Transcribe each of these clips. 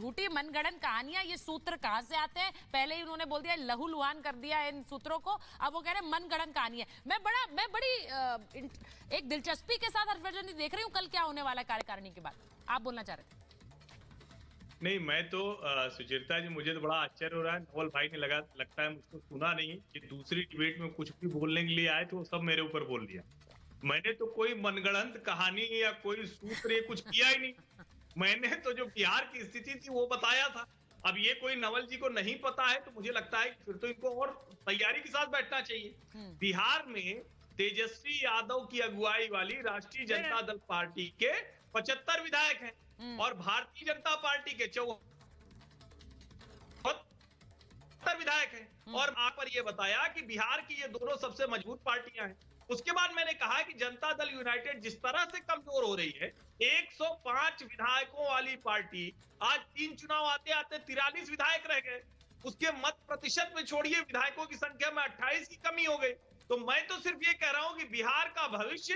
झूठी मनगढ़ंत कहानियां, ये सूत्र कहां से आते हैं? पहले ही उन्होंने बोल दिया, लहूलुहान कर दिया इन सूत्रों को, अब वो कह रहे हैं मनगढ़ंत कहानी है। मैं बड़ी एक दिलचस्पी के साथ हर्षवर्धन देख रही हूँ कल क्या होने वाला कार्यकारिणी के बाद। आप बोलना चाह रहे थे? नहीं, मैं तो सुचेता जी, मुझे तो बड़ा आश्चर्य हो रहा है। नवल भाई ने लगता है मुझको सुना नहीं कि दूसरी डिबेट में कुछ भी बोलने के लिए आए तो सब मेरे ऊपर बोल दिया। मैंने तो कोई मनगढ़ंत कहानी या कोई सूत्र ये कुछ किया ही नहीं। मैंने तो जो बिहार की स्थिति थी वो बताया था। अब ये कोई नवल जी को नहीं पता है तो मुझे लगता है कि फिर तो इनको और तैयारी के साथ बैठना चाहिए। बिहार में तेजस्वी यादव की अगुवाई वाली राष्ट्रीय जनता दल पार्टी के 75 विधायक हैं और भारतीय जनता पार्टी के 74 विधायक हैं। और आप पर यह बताया कि बिहार की ये दोनों सबसे मजबूत पार्टियां हैं। उसके बाद मैंने कहा कि जनता दल यूनाइटेड जिस तरह से कमजोर हो रही है, 105 विधायकों वाली पार्टी आज 3 चुनाव आते आते 43 विधायक रह गए। उसके मत प्रतिशत में छोड़िए, विधायकों की संख्या में 28 की कमी हो गई। तो मैं तो सिर्फ ये कह रहा हूं कि बिहार का भविष्य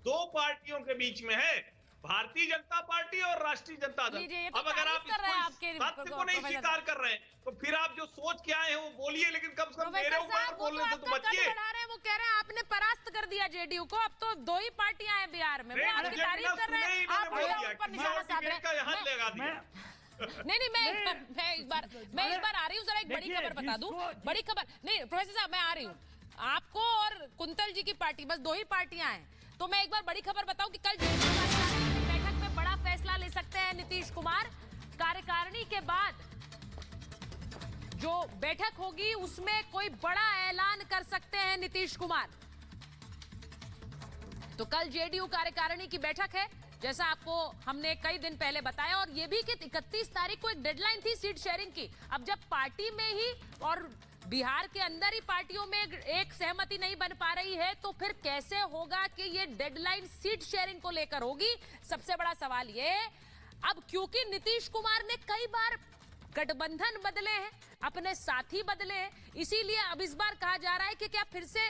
2 पार्टियों के बीच में है, भारतीय जनता पार्टी और राष्ट्रीय जनता दल। तो अब अगर आप सत्य को नहीं स्वीकार कर रहे हैं तो फिर आप जो सोच के आए हैं वो बोलिए, लेकिन कम से कम मेरे ऊपर बोलने से तो बचिए। वो कह रहे हैं आपने परास्त कर दिया जेडीयू को, अब तो 2 ही पार्टियां हैं बिहार में। वो आपकी तारीफ कर रहे हैं, आप ऊपर निशाना साध रहे हैं। नहीं, मैं एक बार आ रही हूँ, जरा एक बड़ी खबर बता दूं। बड़ी खबर नहीं प्रोफेसर साहब, मैं आ रही हूँ। आपको और कुंतल जी की पार्टी, बस 2 ही पार्टियां हैं। तो मैं एक बार बड़ी खबर बताऊं कि कल बैठक में बड़ा फैसला ले सकते हैं नीतीश कुमार। कार्यकारिणी के बाद जो बैठक होगी उसमें कोई बड़ा ऐलान कर सकते हैं नीतीश कुमार। तो कल जेडीयू कार्यकारिणी की बैठक है, जैसा आपको हमने कई दिन पहले बताया, और यह भी कि 31 तारीख को एक डेडलाइन थी सीट शेयरिंग की। अब जब पार्टी में ही और बिहार के अंदर ही पार्टियों में एक सहमति नहीं बन पा रही है, तो फिर कैसे होगा कि ये डेडलाइन सीट शेयरिंग को लेकर होगी? सबसे बड़ा सवाल ये। अब क्योंकि नीतीश कुमार ने कई बार गठबंधन बदले हैं, अपने साथी बदले हैं, इसीलिए अब इस बार कहा जा रहा है कि क्या फिर से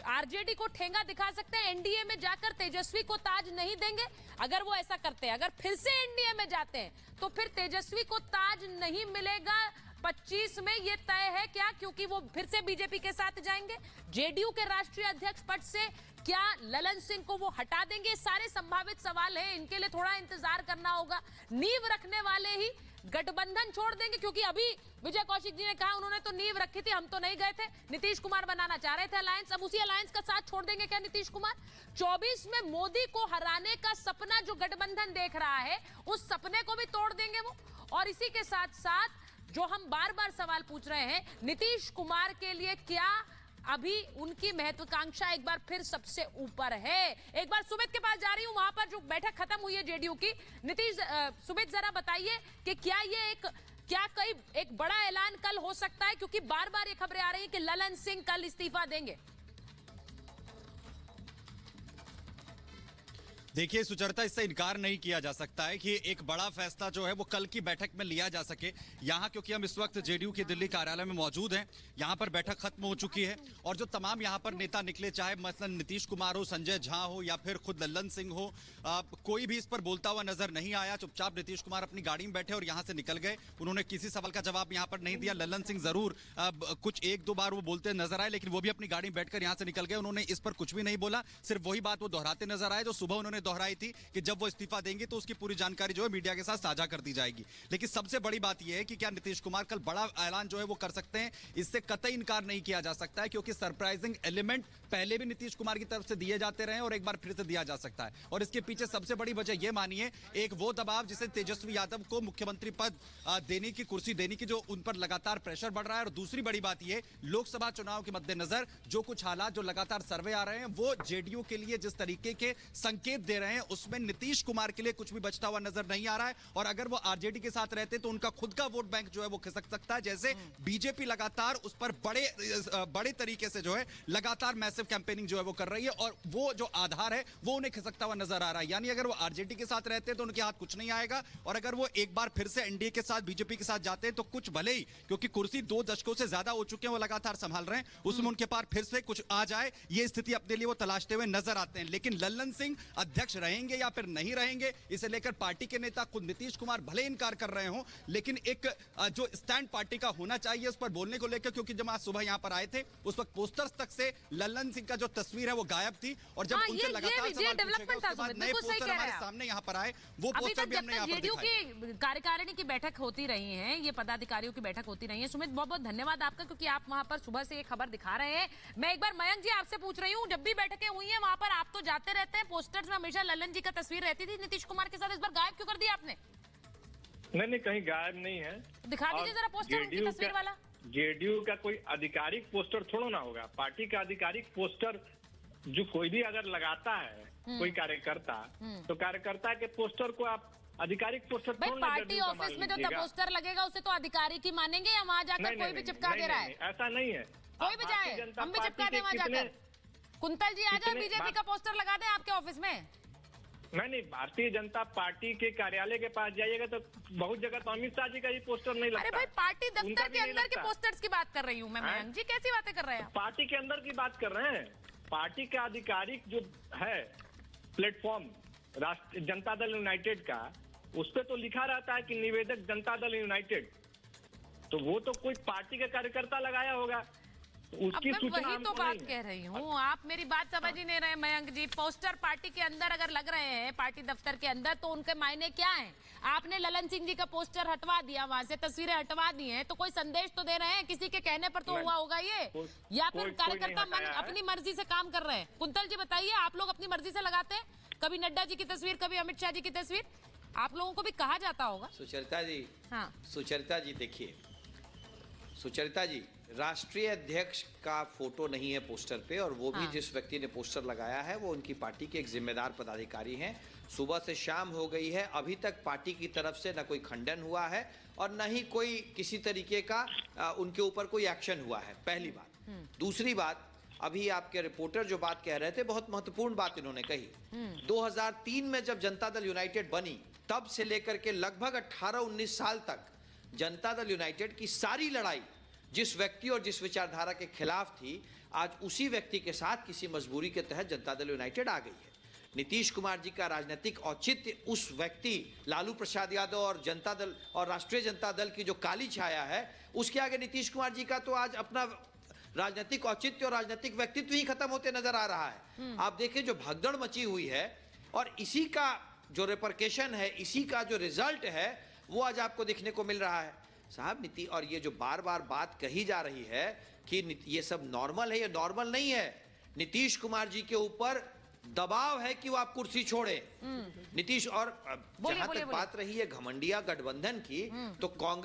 आरजेडी को ठेंगा दिखा सकते हैं, एनडीए में जाकर तेजस्वी को ताज नहीं देंगे? अगर वो ऐसा करते हैं, अगर फिर से एनडीए में जाते हैं, तो फिर तेजस्वी को ताज नहीं मिलेगा 25 में, ये तय है क्या? क्योंकि वो फिर से बीजेपी के साथ जाएंगे। जेडीयू के राष्ट्रीय अध्यक्ष पद से क्या ललन सिंह को वो हटा देंगे? सारे संभावित सवाल हैं, इनके लिए थोड़ा इंतजार करना होगा। नींव रखने वाले ही गठबंधन छोड़ देंगे, क्योंकि अभी विजय कौशिक जी ने कहा उन्होंने तो नींव रखी थी, हम तो नहीं गए थे। नीतीश कुमार बनाना चाह रहे थे अलायंस, अब उसी अलायंस का साथ छोड़ देंगे क्या नीतीश कुमार? 24 में मोदी को हराने का सपना जो गठबंधन देख रहा है, उस सपने को भी तोड़ देंगे वो। और इसी के साथ साथ जो हम बार बार सवाल पूछ रहे हैं, नीतीश कुमार के लिए क्या अभी उनकी महत्वाकांक्षा एक बार फिर सबसे ऊपर है? एक बार सुमित के पास जा रही हूं, वहां पर जो बैठक खत्म हुई है जेडीयू की। नीतीश, सुमित जरा बताइए कि क्या ये कोई एक बड़ा ऐलान कल हो सकता है? क्योंकि बार बार ये खबरें आ रही हैं कि ललन सिंह कल इस्तीफा देंगे। देखिए सुचरिता, इससे इनकार नहीं किया जा सकता है कि एक बड़ा फैसला जो है वो कल की बैठक में लिया जा सके। यहाँ क्योंकि हम इस वक्त जेडीयू के दिल्ली कार्यालय में मौजूद हैं, यहाँ पर बैठक खत्म हो चुकी है और जो तमाम यहाँ पर नेता निकले, चाहे मसलन नीतीश कुमार हो, संजय झा हो या फिर खुद ललन सिंह हो, कोई भी इस पर बोलता हुआ नजर नहीं आया। चुपचाप नीतीश कुमार अपनी गाड़ी में बैठे और यहाँ से निकल गए। उन्होंने किसी सवाल का जवाब यहाँ पर नहीं दिया। ललन सिंह जरूर कुछ 1-2 बार वो बोलते नजर आए, लेकिन वो भी अपनी गाड़ी में बैठकर यहाँ से निकल गए। उन्होंने इस पर कुछ भी नहीं बोला, सिर्फ वही बात वो दोहराते नजर आए जो सुबह उन्होंने दोहराई थी कि जब वो इस्तीफा देंगे तो उसकी पूरी जानकारी जो है मीडिया के साथ साझा कर दी जाएगी। लेकिन सबसे बड़ी बात यह है कि क्या नीतीश कुमार कल बड़ा ऐलान जो है वो कर सकते हैं? इससे कतई इनकार नहीं किया जा सकता है, क्योंकि सरप्राइजिंग एलिमेंट पहले भी नीतीश कुमार की तरफ से दिए जाते रहे और एक बार फिर से दिया जा सकता है। और इसके पीछे सबसे बड़ी वजह यह मानिए, एक वो दबाव जिसे तेजस्वी यादव को मुख्यमंत्री पद देने की, कुर्सी देने की, जो उन पर लगातार प्रेशर बढ़ रहा है। और दूसरी बड़ी बात यह, लोकसभा चुनाव के मद्देनजर जो कुछ हालात, जो लगातार सर्वे आ रहे हैं, वो जेडीयू के लिए जिस तरीके के संकेत दे रहे हैं, उसमें नीतीश कुमार के लिए कुछ भी बचता हुआ नजर नहीं आ रहा है। और अगर वो आरजेडी के साथ रहते तो उनका खुद का वोट बैंक जो है वो खिसक सकता है, जैसे बीजेपी लगातार उस पर बड़े तरीके से जो है लगातार मैसिव कैंपेनिंग जो है वो कर रही है, और वो जो आधार है वो उन्हें खिसकता हुआ नजर आ रहा है। यानी अगर वो आरजेडी के साथ रहते हैं तो उनके हाथ कुछ नहीं आएगा, और अगर वो एक बार फिर से एनडीए के साथ, बीजेपी के साथ जाते हैं तो कुछ भले ही, क्योंकि कुर्सी 2 दशकों से ज्यादा हो चुके हैं, वो लगातार संभाल रहे हैं, उसमें उनके पास फिर से कुछ आ जाए, ये स्थिति अपने लिए वो तलाशते हुए नजर आते हैं। लेकिन ललन सिंह अध्यक्ष रहेंगे या फिर नहीं रहेंगे, इसे लेकर पार्टी के नेता खुद नीतीश कुमार भले इनकार कर रहे हो, लेकिन एक जो स्टैंड पार्टी का होना चाहिए उस पर बोलने को लेकर, क्योंकि जब आज सुबह यहां पर आए थे उस वक्त पोस्टर्स तक से लल्लन सिंह का जो तस्वीर है वो गायब थी, और जब उनसे लगातार सवाल पूछे गए उसके बाद नए पोस्टर हमारे सामने यहां पर आए, वो पोस्टर भी हमने यहां पर दिखाए। की कार्यकारिणी की बैठक होती रही है, ये पदाधिकारियों की बैठक होती रही है। सुमित, बहुत बहुत धन्यवाद आपका, क्योंकि आप वहां पर सुबह से ये खबर दिखा रहे हैं। मैं एक बार मयंक जी आपसे पूछ रही हूँ, जब भी बैठकें हुई हैं वहां पर आप तो जाते रहते हैं, पोस्टर्स में हमेशा लल्लन जी का तस्वीर रहती थी नीतीश कुमार के साथ, इस बार गायब क्यों कर दिया आपने? नहीं, कहीं गायब नहीं है। दिखा दीजिए जरा पोस्टर उनकी तस्वीर वाला। जेडीयू का कोई आधिकारिक पोस्टर थोड़ा ना होगा। पार्टी का आधिकारिक पोस्टर जो कोई भी अगर लगाता है कोई कार्यकर्ता, तो कार्यकर्ता के पोस्टर को आप आधिकारिक पोस्टर भाई पार्टी ऑफिस में जो पोस्टर लगेगा उसे तो आधिकारिक ही मानेंगे, या वहाँ जाकर कोई भी चिपका दे रहा है? ऐसा नहीं है, कोई भी जाए, हम भी चिपका दें वहाँ जाकर। कुंतल जी आ जाए, बीजेपी का पोस्टर लगा दें आपके ऑफिस में। नहीं, भारतीय जनता पार्टी के कार्यालय के पास जाइएगा तो बहुत जगह तो अमित शाह जी का ही पोस्टर नहीं लगता। अरे भाई पार्टी दफ्तर के अंदर के पोस्टर्स की बात कर रही हूँ मैं। मयंक जी कैसी बातें कर रहे हैं? पार्टी के अंदर की बात कर रहे हैं। पार्टी का आधिकारिक जो है प्लेटफॉर्म राष्ट्रीय जनता दल यूनाइटेड का, उस पर तो लिखा रहता है कि निवेदक जनता दल यूनाइटेड, तो वो तो कोई पार्टी का कार्यकर्ता लगाया होगा, उसकी सूचना वही तो बात कह रही हूँ। आप मेरी बात समझ ही नहीं रहे मयंक जी। पोस्टर पार्टी के अंदर अगर लग रहे हैं, पार्टी दफ्तर के अंदर, तो उनके मायने क्या हैं? आपने ललन सिंह जी का पोस्टर हटवा दिया, वहां से तस्वीरें हटवा दी हैं, तो कोई संदेश तो दे रहे हैं, किसी के कहने पर तो हुआ होगा ये, या फिर कार्यकर्ता अपनी मर्जी से काम कर रहे हैं? कुंतल जी बताइए, आप लोग अपनी मर्जी से लगाते हैं? कभी नड्डा जी की तस्वीर, कभी अमित शाह जी की तस्वीर, आप लोगों को भी कहा जाता होगा। सुचरिता जी, हाँ सुचरिता जी देखिए, सुचरिता जी, राष्ट्रीय अध्यक्ष का फोटो नहीं है पोस्टर पे, और वो भी जिस व्यक्ति ने पोस्टर लगाया है वो उनकी पार्टी के एक जिम्मेदार पदाधिकारी हैं। सुबह से शाम हो गई है, अभी तक पार्टी की तरफ से न कोई खंडन हुआ है और न ही कोई किसी तरीके का उनके ऊपर कोई एक्शन हुआ है, पहली बात। दूसरी बात, अभी आपके रिपोर्टर जो बात कह रहे थे, बहुत महत्वपूर्ण बात इन्होंने कही। 2003 में जब जनता दल यूनाइटेड बनी, तब से लेकर के लगभग 18-19 साल तक जनता दल यूनाइटेड की सारी लड़ाई जिस व्यक्ति और जिस विचारधारा के खिलाफ थी, आज उसी व्यक्ति के साथ किसी मजबूरी के तहत जनता दल यूनाइटेड आ गई है। नीतीश कुमार जी का राजनीतिक औचित्य उस व्यक्ति लालू प्रसाद यादव और जनता दल और राष्ट्रीय जनता दल की जो काली छाया है, उसके आगे नीतीश कुमार जी का तो आज अपना राजनीतिक औचित्य और राजनीतिक व्यक्तित्व ही खत्म होते नजर आ रहा है। आप देखिए जो भगदड़ मची हुई है, और इसी का जो रिपरकेशन है, इसी का जो रिजल्ट है, वो आज आपको देखने को मिल रहा है साहब। और ये जो बार बार बात कही जा रही है कि ये सब नॉर्मल है, ये नॉर्मल नहीं है। नीतीश कुमार जी के ऊपर दबाव है कि वो आप कुर्सी छोड़े। नीतीश, और जहां तक बात रही है घमंडिया गठबंधन की, तो कांग्रेस